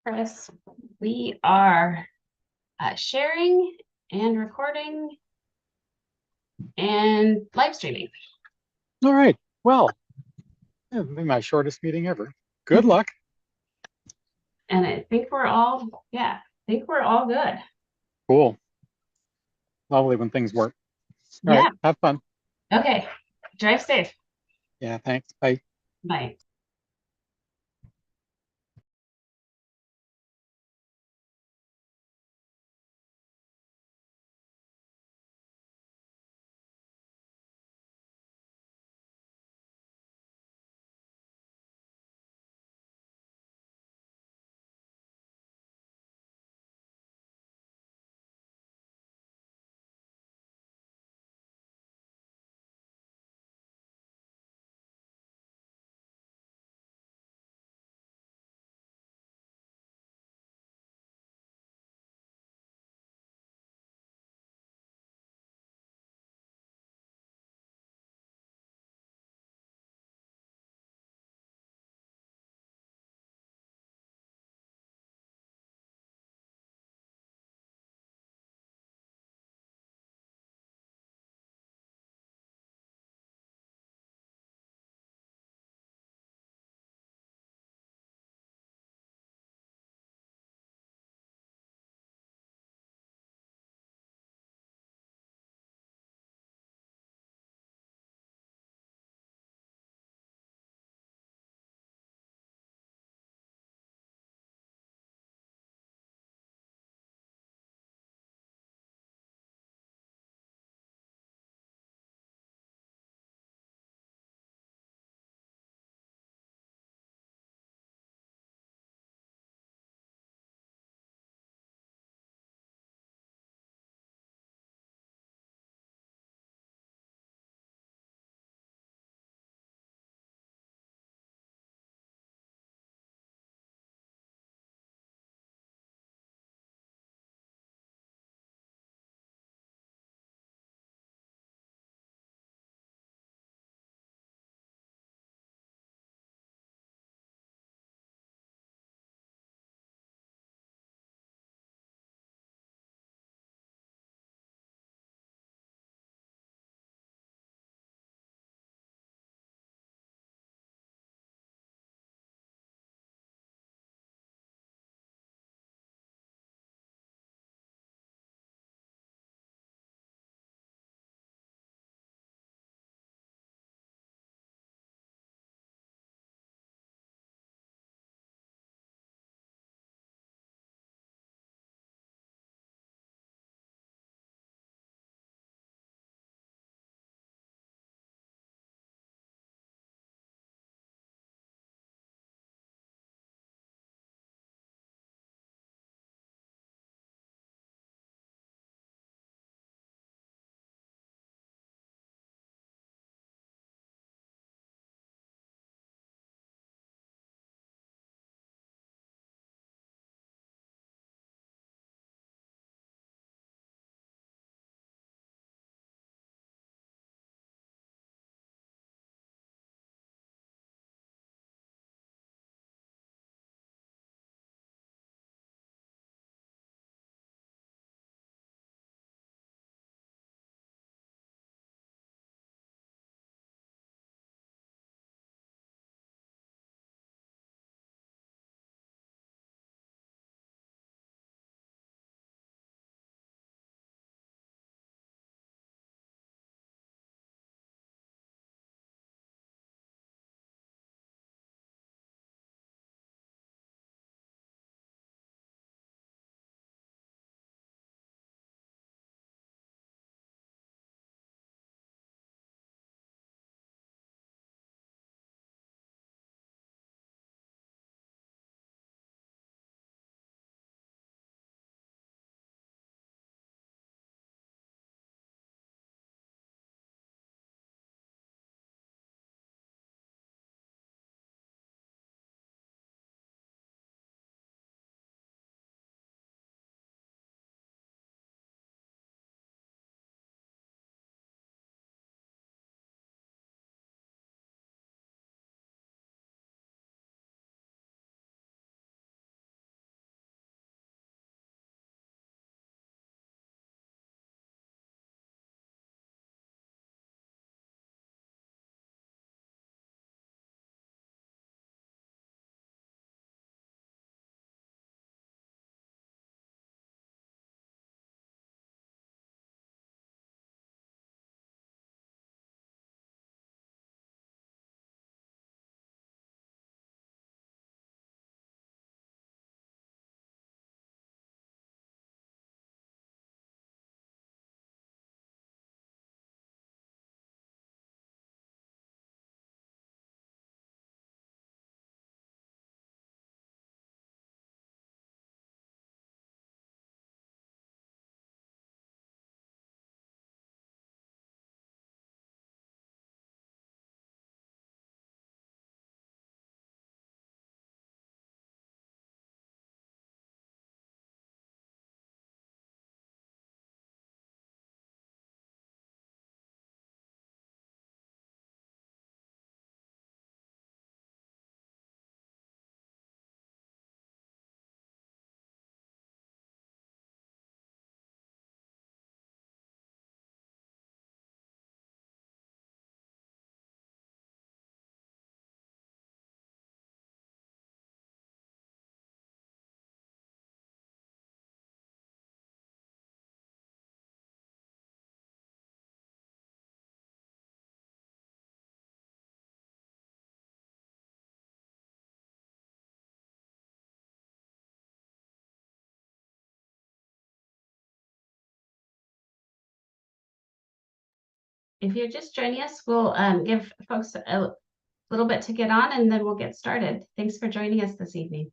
Chris, we are sharing and recording and live streaming. All right. Well, it'll be my shortest meeting ever. Good luck. And I think we're all, I think we're all good. Cool. Lovely when things work. All Yeah. right. Have fun. Okay. Drive safe. Yeah. Thanks. Bye. Bye. if you're just joining us, we'll give folks a little bit to get on and then we'll get started. Thanks for joining us this evening.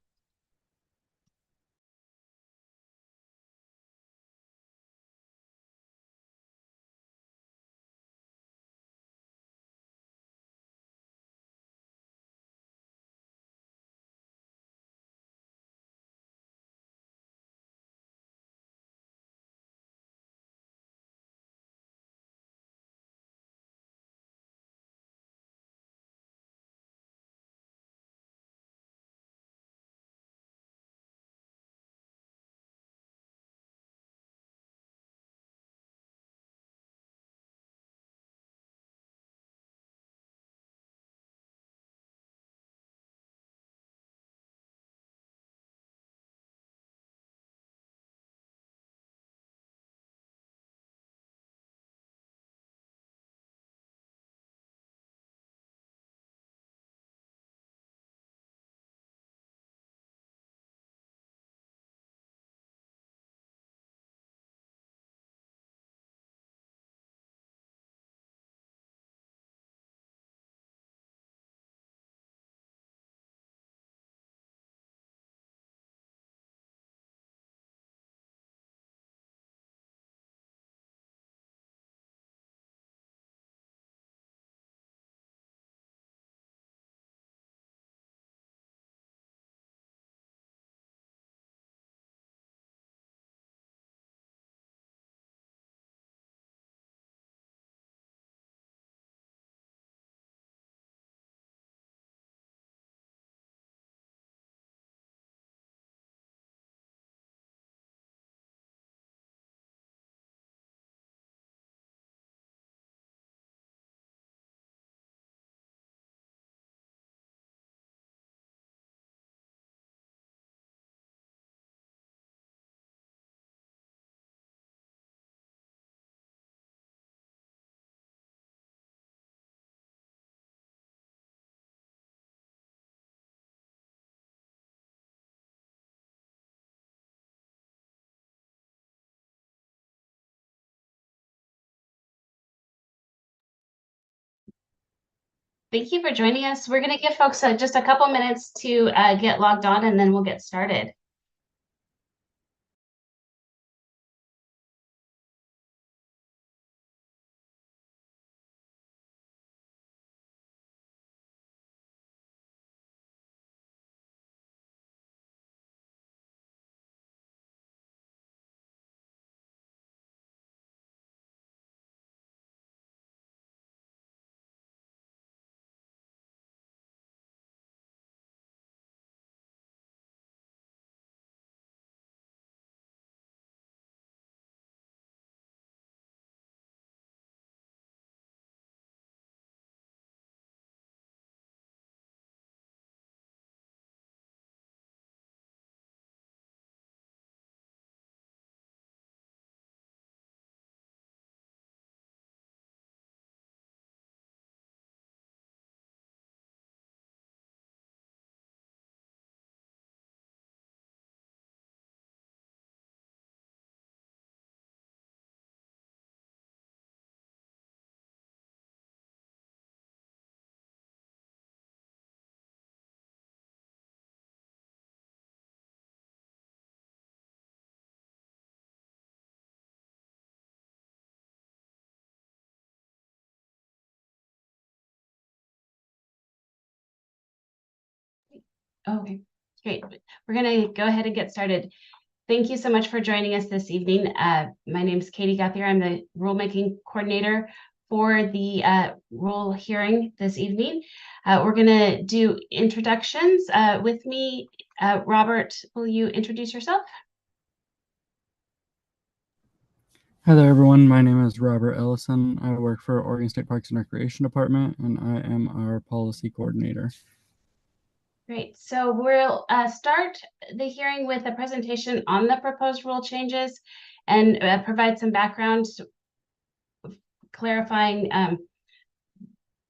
Thank you for joining us. We're going to give folks just a couple minutes to get logged on and then we'll get started. Okay, great. We're going to go ahead and get started. Thank you so much for joining us this evening. My name is Katie Guthier. I'm the rulemaking coordinator for the rule hearing this evening. We're going to do introductions. With me, Robert, will you introduce yourself? Hi there, everyone. My name is Robert Ellison. I work for Oregon State Parks and Recreation Department, and I am our policy coordinator. Great. So we'll start the hearing with a presentation on the proposed rule changes and provide some background clarifying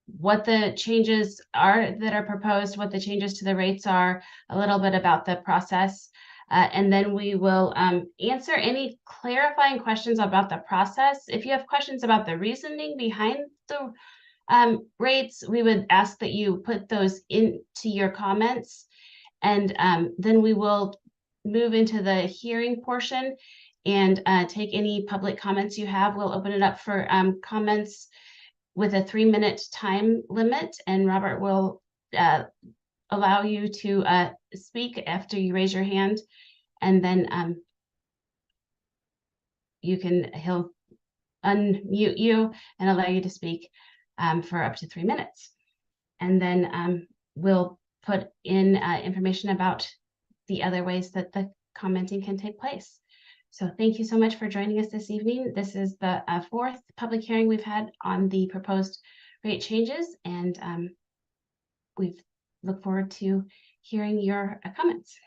what the changes are that are proposed, what the changes to the rates are, a little bit about the process. And then we will answer any clarifying questions about the process. If you have questions about the reasoning behind the rates, we would ask that you put those into your comments. And then we will move into the hearing portion and take any public comments you have. We'll open it up for comments with a 3-minute time limit, and Robert will allow you to speak after you raise your hand, and then he'll unmute you and allow you to speak for up to 3 minutes. And then we'll put in information about the other ways that the commenting can take place. So thank you so much for joining us this evening. This is the 4th public hearing we've had on the proposed rate changes, and we look forward to hearing your comments.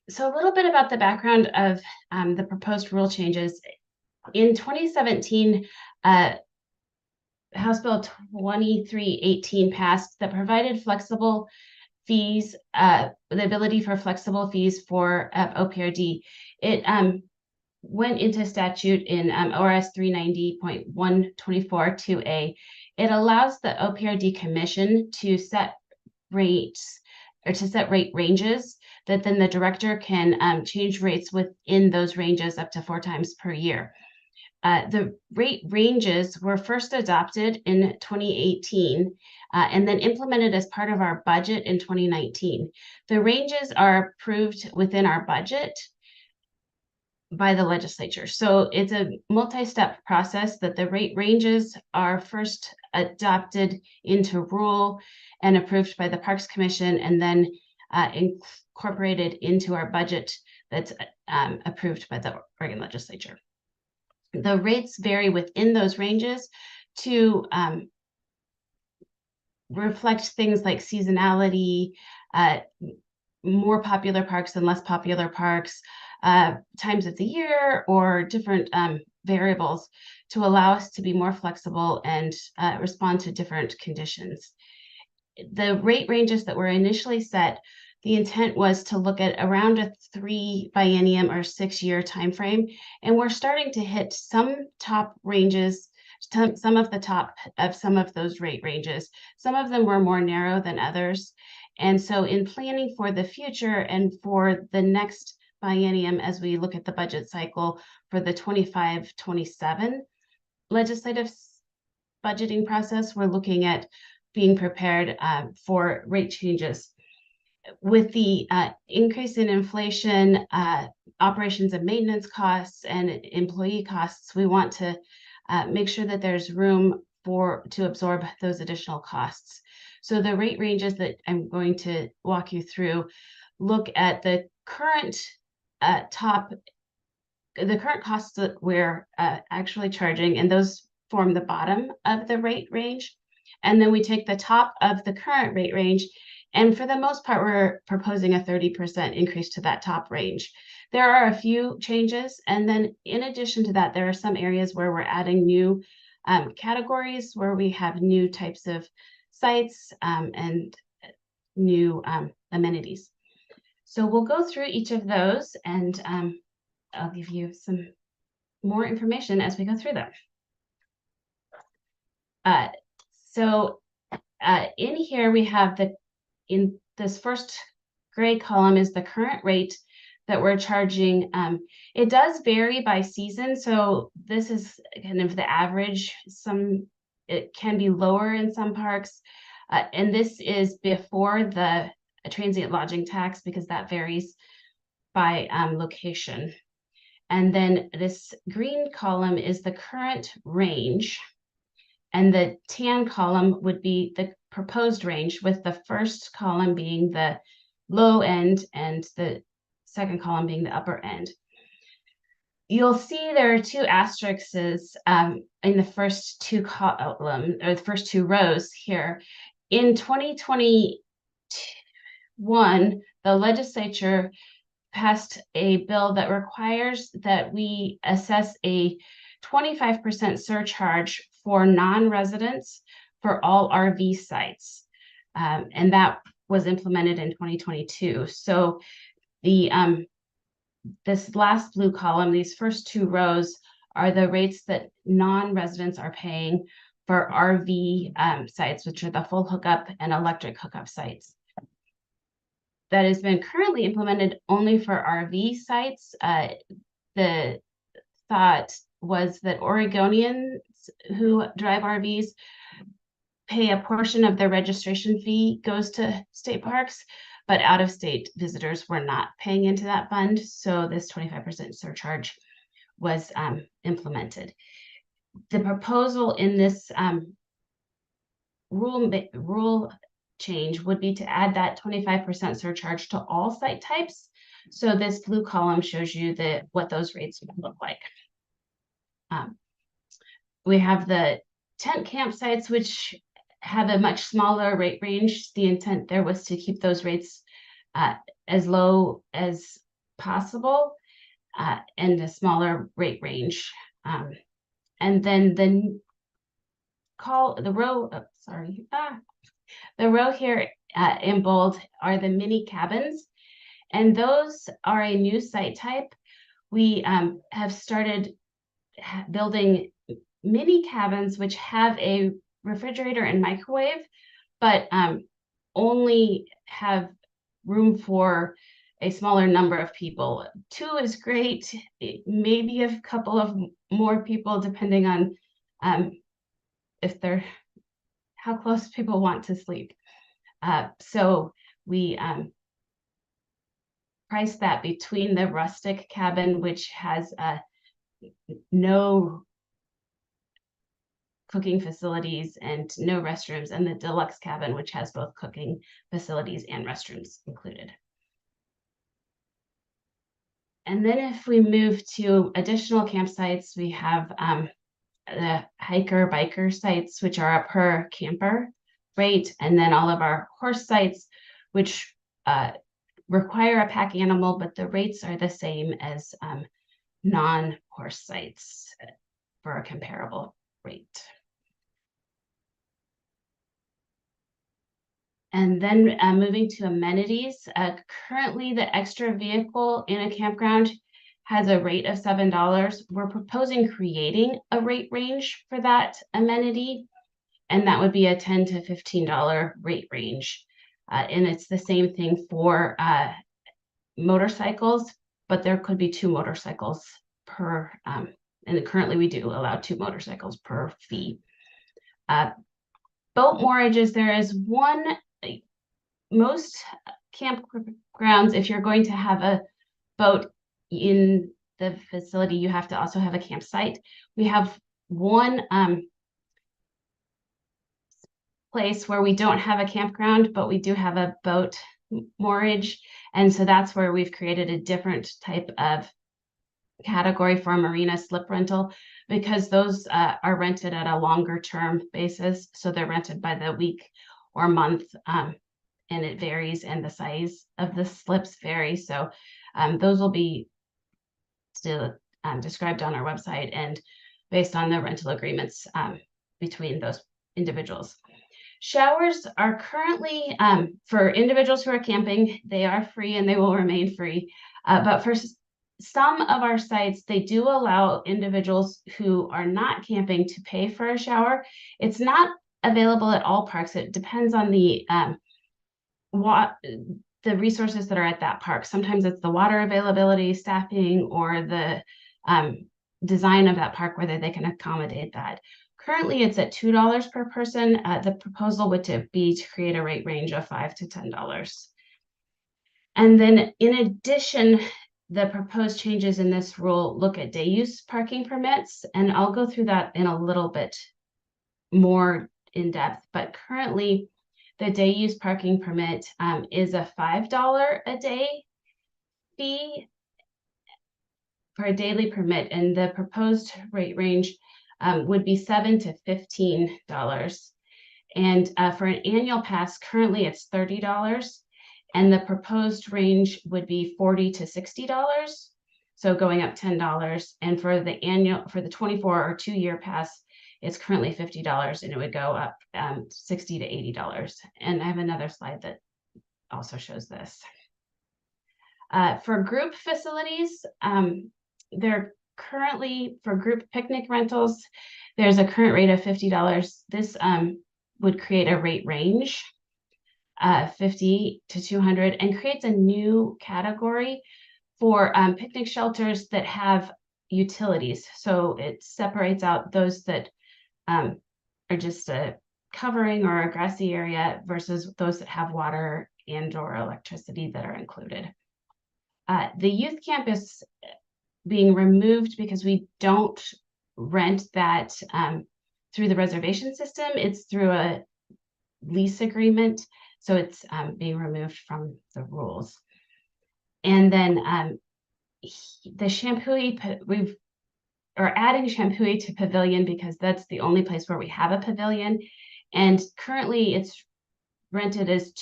So a little bit about the background of the proposed rule changes. In 2017, House Bill 2318 passed that provided flexible fees, the ability for flexible fees for OPRD. It went into statute in ORS 390.124-2A. It allows the OPRD Commission to set rates or to set rate ranges that then the director can change rates within those ranges up to 4 times per year. The rate ranges were first adopted in 2018 and then implemented as part of our budget in 2019. The ranges are approved within our budget by the legislature. So it's a multi-step process that the rate ranges are first adopted into rule and approved by the Parks Commission, and then incorporated into our budget that's approved by the Oregon legislature. The rates vary within those ranges to reflect things like seasonality, more popular parks and less popular parks, times of the year, or different variables to allow us to be more flexible and respond to different conditions. The rate ranges that were initially set, the intent was to look at around a 3 biennium or 6-year timeframe, and we're starting to hit some top ranges, some of the top of some of those rate ranges. Some of them were more narrow than others. And so in planning for the future and for the next biennium, as we look at the budget cycle for the 25-27 legislative budgeting process, we're looking at being prepared for rate changes. With the increase in inflation, operations and maintenance costs, and employee costs, we want to make sure that there's room to absorb those additional costs. So the rate ranges that I'm going to walk you through look at the current costs that we're actually charging, and those form the bottom of the rate range. And then we take the top of the current rate range, and for the most part, we're proposing a 30% increase to that top range. There are a few changes, and then in addition to that, there are some areas where we're adding new categories, where we have new types of sites and new amenities. So we'll go through each of those, and I'll give you some more information as we go through them. In here we have in this first gray column is the current rate that we're charging. It does vary by season, so this is kind of the average. It can be lower in some parks, and this is before the transient lodging tax, because that varies by location. And then this green column is the current range, and the tan column would be the proposed range, with the first column being the low end and the second column being the upper end. You'll see there are 2 asterisks in the first 2 columns, or the first 2 rows here. In 2021, the legislature passed a bill that requires that we assess a 25% surcharge for non-residents for all RV sites. and that was implemented in 2022. So the this last blue column, these first two rows are the rates that non-residents are paying for RV sites, which are the full hookup and electric hookup sites. That has been currently implemented only for RV sites. The thought was that Oregonians who drive RVs pay a portion of their registration fee goes to state parks, but out-of-state visitors were not paying into that fund. So this 25% surcharge was implemented. The proposal in this rule change would be to add that 25% surcharge to all site types. So this blue column shows you what those rates would look like. We have the tent campsites, which have a much smaller rate range. The intent there was to keep those rates as low as possible and a smaller rate range. And then the row here in bold are the mini cabins, and those are a new site type. We have started building mini cabins which have a refrigerator and microwave, but only have room for a smaller number of people. 2 is great, maybe a couple of more people depending on how close people want to sleep. So we price that between the rustic cabin, which has no cooking facilities and no restrooms, and the deluxe cabin, which has both cooking facilities and restrooms included. And then if we move to additional campsites, we have the hiker biker sites, which are a per camper rate, and then all of our horse sites, which require a pack animal, but the rates are the same as non-horse sites for a comparable rate. And then moving to amenities, currently the extra vehicle in a campground has a rate of $7. We're proposing creating a rate range for that amenity, and that would be a $10 to $15 rate range. And it's the same thing for motorcycles, but there could be 2 motorcycles per, and currently we do allow 2 motorcycles per fee. Boat moorages, there is one. Most campgrounds, if you're going to have a boat in the facility, you have to also have a campsite. We have one place where we don't have a campground, but we do have a boat moorage. And so that's where we've created a different type of category for a marina slip rental, because those are rented at a longer term basis. So they're rented by the week or month, and it varies, and the size of the slips vary. So those will be still described on our website and based on the rental agreements between those individuals. Showers are currently, for individuals who are camping, they are free and they will remain free. But for some of our sites, they do allow individuals who are not camping to pay for a shower. It's not available at all parks. It depends on the resources that are at that park. Sometimes it's the water availability, staffing, or the design of that park, whether they can accommodate that. Currently, it's at $2 per person. The proposal would be to create a rate range of $5 to $10. And then in addition, the proposed changes in this rule look at day use parking permits, and I'll go through that in a little bit more in depth, but currently the day use parking permit is a $5 a day fee for a daily permit, and the proposed rate range would be $7 to $15. And for an annual pass, currently it's $30, and the proposed range would be $40 to $60, so going up $10. And for the 24 or 2-year pass, It's currently $50 and it would go up $60 to $80. And I have another slide that also shows this. For group facilities, they're currently, for group picnic rentals, there's a current rate of $50. This would create a rate range, 50 to 200, and creates a new category for picnic shelters that have utilities. So it separates out those that are just a covering or a grassy area versus those that have water and or electricity that are included. The youth camp is being removed because we don't rent that through the reservation system. It's through a lease agreement. So it's being removed from the rules. And then the Shampooey, we're adding Shampooey to Pavilion because that's the only place where we have a pavilion. And currently it's rented as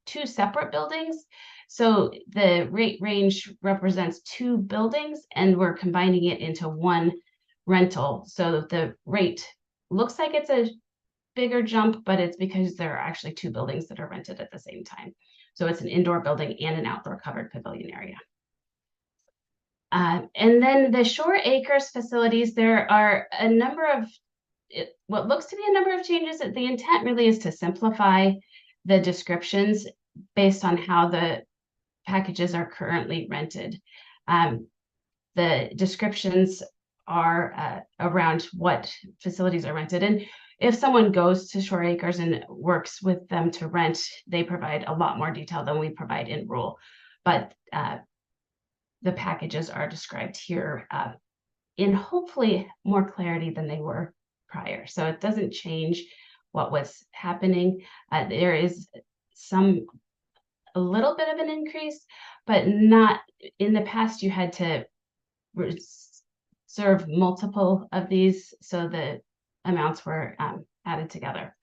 two separate buildings. So the rate range represents two buildings and we're combining it into one rental. So the rate looks like it's a bigger jump, but it's because there are actually two buildings that are rented at the same time. So it's an indoor building and an outdoor covered pavilion area. And then the Shore Acres facilities, there are a number of, what looks to be a number of changes. The intent really is to simplify the descriptions based on how the packages are currently rented. The descriptions are around what facilities are rented. And if someone goes to Shore Acres and works with them to rent, they provide a lot more detail than we provide in rule. But the packages are described here in hopefully more clarity than they were prior. So it doesn't change what was happening. There is a little bit of an increase, but not in the past. You had to serve multiple of these, so the amounts were added together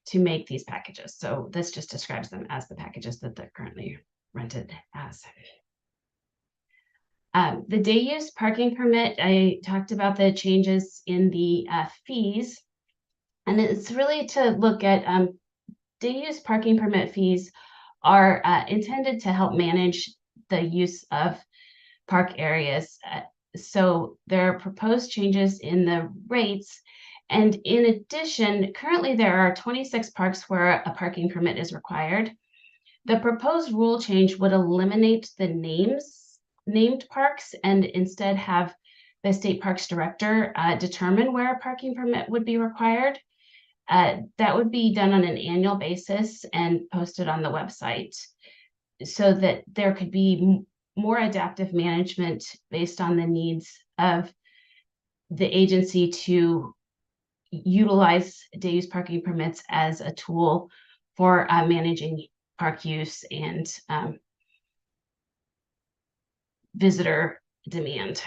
to make these packages. So this just describes them as the packages that they're currently rented as. The day use parking permit, I talked about the changes in the fees, and it's really to look at day use parking permit fees are intended to help manage the use of park areas. So there are proposed changes in the rates. And in addition, currently there are 26 parks where a parking permit is required. The proposed rule change would eliminate the named parks and instead have the state parks director determine where a parking permit would be required. That would be done on an annual basis and posted on the website so that there could be more adaptive management based on the needs of the agency to utilize day use parking permits as a tool for managing park use and visitor demand.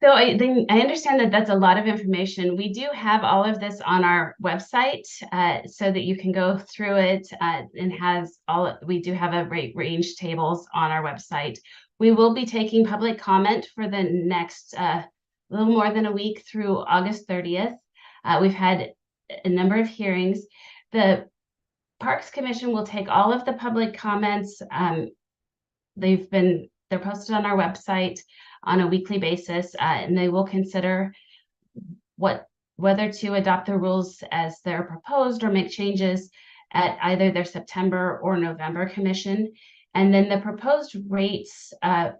So I understand that that's a lot of information. We do have all of this on our website so that you can go through it and we do have a rate range tables on our website. We will be taking public comment for the next little more than a week through August 30th. We've had a number of hearings. The Parks Commission will take all of the public comments. They're posted on our website on a weekly basis, and they will consider whether to adopt the rules as they're proposed or make changes at either their September or November commission. And then the proposed rates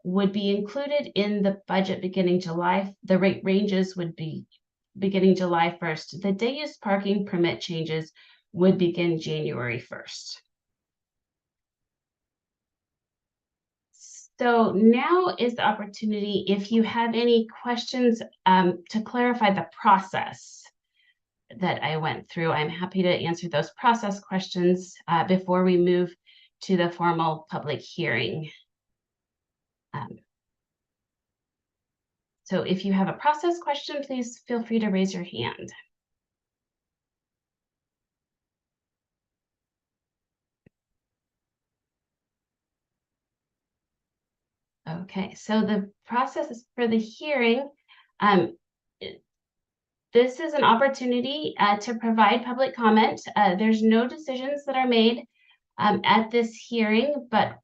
would be included in the budget beginning July. The rate ranges would be beginning July 1st. The day use parking permit changes would begin January 1st. So now is the opportunity, if you have any questions to clarify the process that I went through, I'm happy to answer those process questions before we move to the formal public hearing. So if you have a process question, please feel free to raise your hand. Okay, so the process for the hearing, um, this is an opportunity to provide public comment. There's no decisions that are made at this hearing, but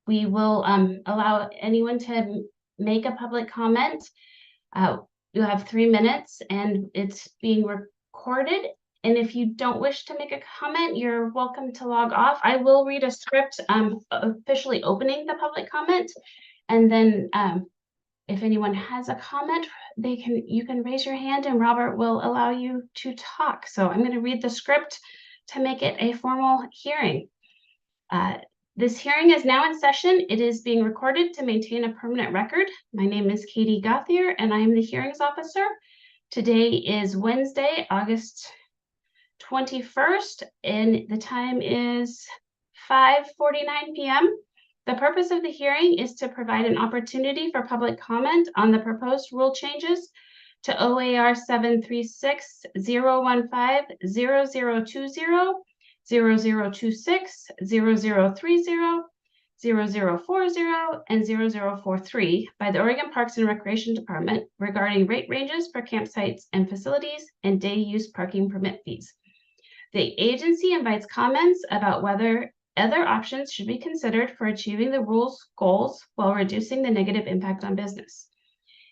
we will allow anyone to make a public comment. You have 3 minutes and it's being recorded. And if you don't wish to make a comment, you're welcome to log off. I will read a script officially opening the public comment. And then if anyone has a comment, you can raise your hand and Robert will allow you to talk. So I'm going to read the script to make it a formal hearing. This hearing is now in session. It is being recorded to maintain a permanent record. My name is Katie Gauthier and I am the hearings officer. Today is Wednesday, August 21st, and the time is 5:49 p.m. The purpose of the hearing is to provide an opportunity for public comment on the proposed rule changes to OAR 736-015-0020, 0026, 0030, 0040, and 0043 by the Oregon Parks and Recreation Department regarding rate ranges for campsites and facilities and day use parking permit fees. The agency invites comments about whether other options should be considered for achieving the rule's goals while reducing the negative impact on business.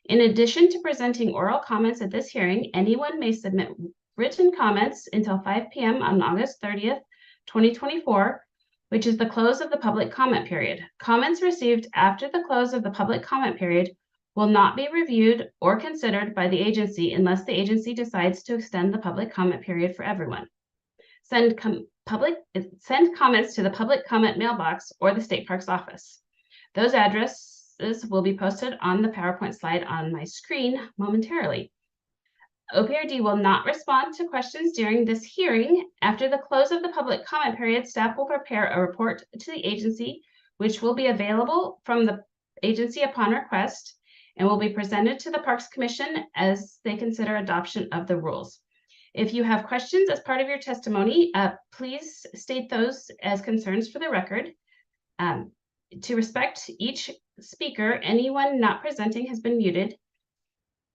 In addition to presenting oral comments at this hearing, anyone may submit written comments until 5 p.m. on August 30th, 2024, which is the close of the public comment period. Comments received after the close of the public comment period will not be reviewed or considered by the agency unless the agency decides to extend the public comment period for everyone. Send comments to the public comment mailbox or the State Parks office. Those addresses will be posted on the PowerPoint slide on my screen momentarily. OPRD will not respond to questions during this hearing. After the close of the public comment period, staff will prepare a report to the agency, which will be available from the agency upon request and will be presented to the Parks Commission as they consider adoption of the rules. If you have questions as part of your testimony, please state those as concerns for the record. To respect each speaker, anyone not presenting has been muted.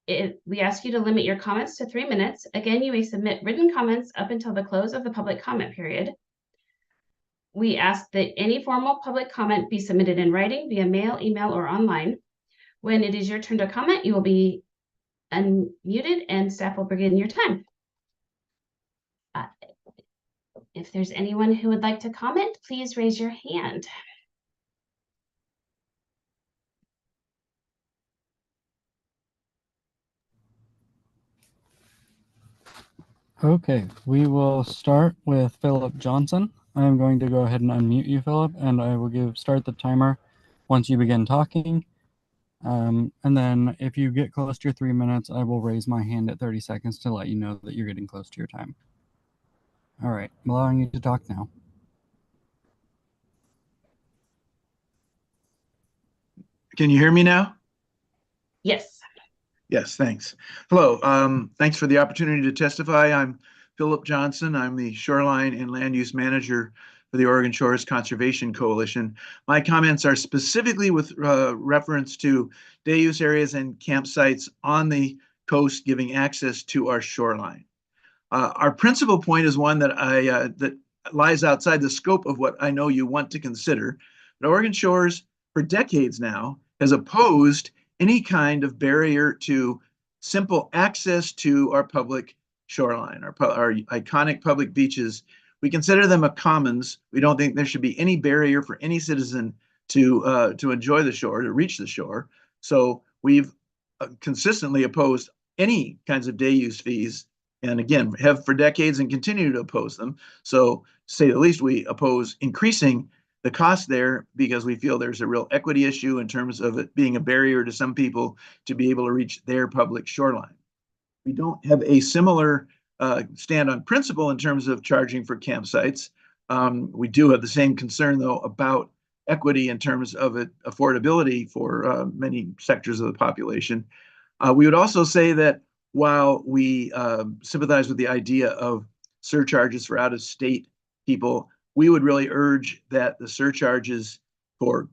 We ask you to limit your comments to 3 minutes. Again, you may submit written comments up until the close of the public comment period. We ask that any formal public comment be submitted in writing via mail, email, or online. When it is your turn to comment, you will be unmuted and staff will begin your time. If there's anyone who would like to comment, please raise your hand. Okay, we will start with Philip Johnson. I'm going to go ahead and unmute you, Philip, and I will start the timer once you begin talking. And then if you get close to your 3 minutes, I will raise my hand at 30 seconds to let you know that you're getting close to your time. All right, I'm allowing you to talk now. Can you hear me now? Yes. Yes, thanks. Hello, thanks for the opportunity to testify. I'm Philip Johnson. I'm the Shoreline and Land Use Manager for the Oregon Shores Conservation Coalition. My comments are specifically with reference to day use areas and campsites on the coast giving access to our shoreline. Our principal point is one that that lies outside the scope of what I know you want to consider. But Oregon Shores, for decades now, has opposed any kind of barrier to simple access to our public shoreline, our iconic public beaches. We consider them a commons. We don't think there should be any barrier for any citizen to enjoy the shore, to reach the shore. So we've consistently opposed any kinds of day use fees, and again, have for decades and continue to oppose them. So to say the least, we oppose increasing the cost there because we feel there's a real equity issue in terms of it being a barrier to some people to be able to reach their public shoreline. We don't have a similar stand on principle in terms of charging for campsites. We do have the same concern, though, about equity in terms of affordability for many sectors of the population. We would also say that while we sympathize with the idea of surcharges for out-of-state people, we would really urge that the surcharges for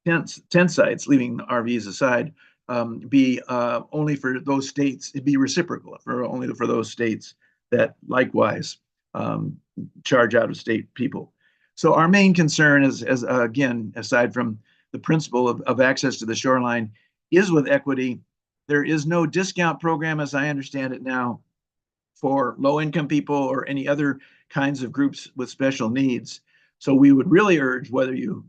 tent sites, leaving RVs aside, be only for those states. It'd be reciprocal for only for those states that likewise charge out of state people. So our main concern is, as again, aside from the principle of access to the shoreline, is with equity. There is no discount program, as I understand it now, for low-income people or any other kinds of groups with special needs. So we would really urge, whether you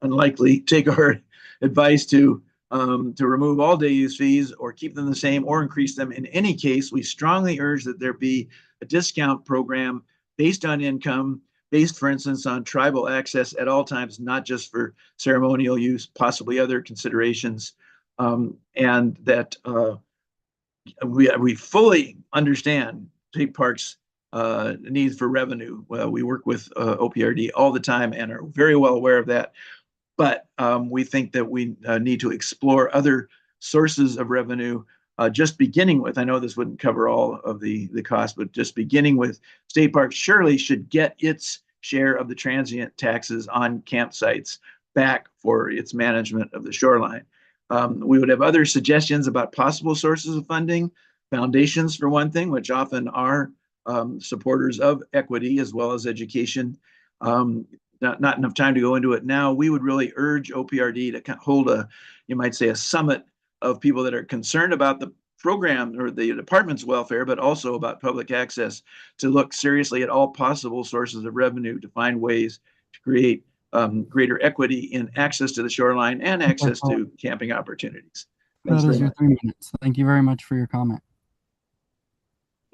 unlikely take our advice to remove all day use fees or keep them the same or increase them. In any case, we strongly urge that there be a discount program based on income, based, for instance, on tribal access at all times, not just for ceremonial use, possibly other considerations, and that we fully understand state parks needs for revenue. Well, we work with OPRD all the time and are very well aware of that. But we think that we need to explore other sources of revenue, just beginning with, I know this wouldn't cover all of the cost, but just beginning with state parks surely should get its share of the transient taxes on campsites back for its management of the shoreline. We would have other suggestions about possible sources of funding, foundations for one thing, which often are supporters of equity as well as education. Not enough time to go into it now. We would really urge OPRD to hold a, you might say, a summit of people that are concerned about the program or the department's welfare, but also about public access, to look seriously at all possible sources of revenue to find ways to create greater equity in access to the shoreline and access to camping opportunities. Thanks That is very your much. 3 minutes. Thank you very much for your comment.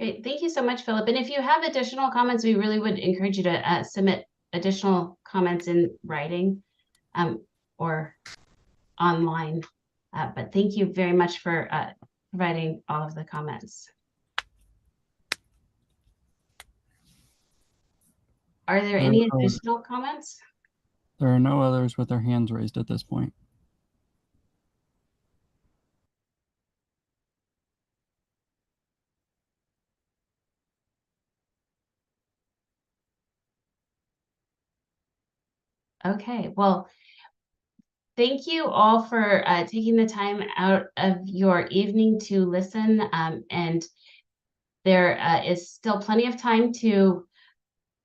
Great. Thank you so much, Philip. And if you have additional comments, we really would encourage you to submit additional comments in writing or online. But thank you very much for providing all of the comments. Are there any additional comments? There are no others with their hands raised at this point. Okay, well, thank you all for taking the time out of your evening to listen. And there is still plenty of time to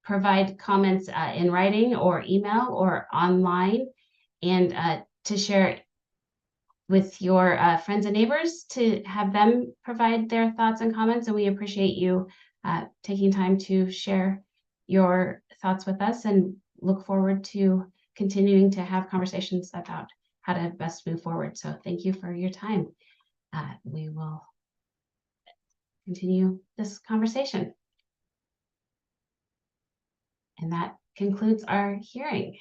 provide comments in writing or email or online, and to share with your friends and neighbors to have them provide their thoughts and comments. And we appreciate you taking time to share your thoughts with us, and look forward to continuing to have conversations about how to best move forward. So thank you for your time. We will continue this conversation. And that concludes our hearing.